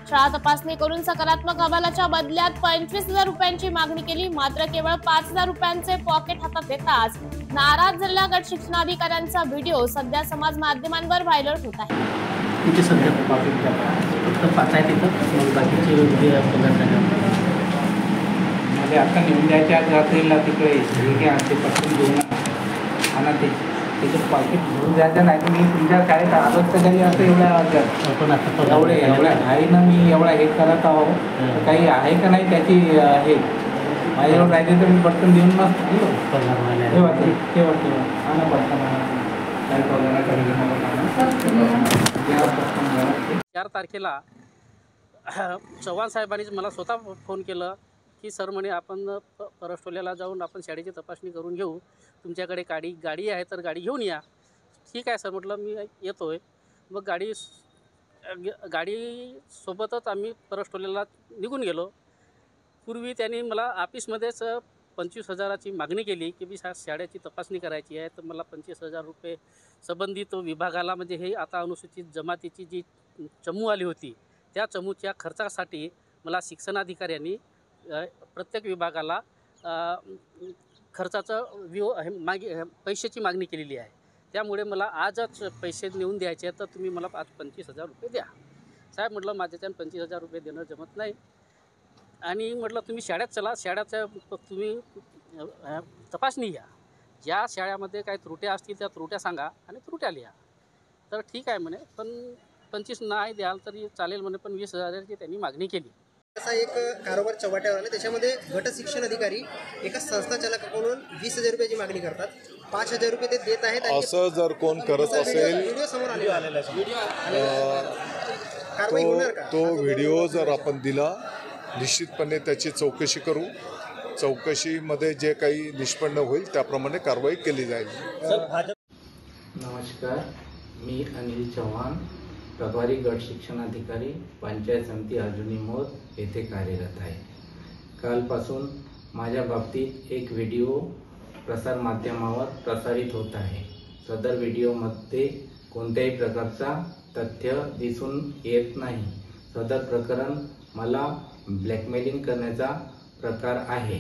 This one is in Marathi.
शाळा तपासणी करून सकारात्मक अहवालाच्या बदल्यात 25,000 रुपयांची मागणी केली, मात्र केवळ 5,000 रुपयांचे पॉकेट हातात येताच नाराज झालेल्या गट शिक्षणाधिकाऱ्यांचा व्हिडिओ सध्या समाज माध्यमांवर व्हायरल होत आहे. तिथे सध्या पॉकेट फक्त 5 आहे तिथं, मग बाकीचे म्हणजे आता नेऊन द्यायच्या रात्रीला तिकडे हे आणते पटकन घेऊन आणा त्याचं पॉकेट घेऊन द्यायचं नाही तर मी तुमच्या शाळेत आलोच तर काही असं एवढ्या घाईनं मी एवढा हे करत आहो तर काही आहे का नाही त्याची हे माझ्याजवळ राहिली तर मी पटकन देऊन मग ठेवा आणा पटकन काही प्रॉब्लेम 4 तारखेला चव्हाण साहेबांनी मला स्वतः फोन केलं की सर म्हणे आपण परस्टोल्याला जाऊन आपण शाळेची तपासणी करून घेऊ, तुमच्याकडे गाडी आहे तर गाडी घेऊन या. ठीक आहे सर म्हटलं, मी येतो आहे. मग गाडीसोबतच आम्ही परस्टोल्याला निघून गेलो. पूर्वी त्यांनी मला ऑफिसमध्येच 25,000ची मागणी केली की मी शाळेची तपासणी करायची आहे, तर मला 25,000 रुपये संबंधित विभागाला, म्हणजे हे आता अनुसूचित जमातीची जी चमू आली होती त्या चमूच्या खर्चासाठी मला शिक्षणाधिकाऱ्यांनी प्रत्येक विभागाला खर्चाचं पैशाची मागणी केलेली आहे. त्यामुळे मला आजच पैसे नेऊन द्यायचे आहेत, तर तुम्ही मला आज 25,000 रुपये द्या. साहेब म्हटलं माझ्याच्यानं 25,000 रुपये देणं जमत नाही. आणि म्हटलं तुम्ही शाळेत चला, शाळेचं तुम्ही तपासणी घ्या, ज्या शाळेमध्ये काही त्रुट्या असतील त्या त्रुट्या सांगा आणि त्रुट्या लिहा. तर ठीक आहे म्हणे, पण 25 नाही द्याल तरी चालेल म्हणे, पण 20,000ची त्यांनी मागणी केली. असा एक कारोबार चव्हाट्यावर आला, त्याच्यामध्ये गट शिक्षण अधिकारी एका संस्थाचालकाकडून 20,000 रुपयाची मागणी करतात, 5,000 रुपये ते देत आहेत. असं जर कोण करत असेल व्हिडिओ समोर आलेला कारवाई होणार का? तो व्हिडिओ जर आपण दिला निश्चितपणे त्याची चौकशी करू. चौकशीमध्ये जे काही निष्पन्न होईल त्याप्रमाणे कारवाई केली जाईल. नमस्कार, मी अनिल चव्हाण, प्रभारी गट शिक्षणाधिकारी, पंचायत समिती अर्जुनी मोद येथे कार्यरत आहे. कालपासून माझ्या बाबतीत एक व्हिडिओ प्रसारमाध्यमावर प्रसारित होत आहे. सदर व्हिडिओमध्ये कोणत्याही प्रकारचा तथ्य दिसून येत नाही. सदर प्रकरण मला ब्लॅकमेलिंग करण्याचा प्रकार आहे.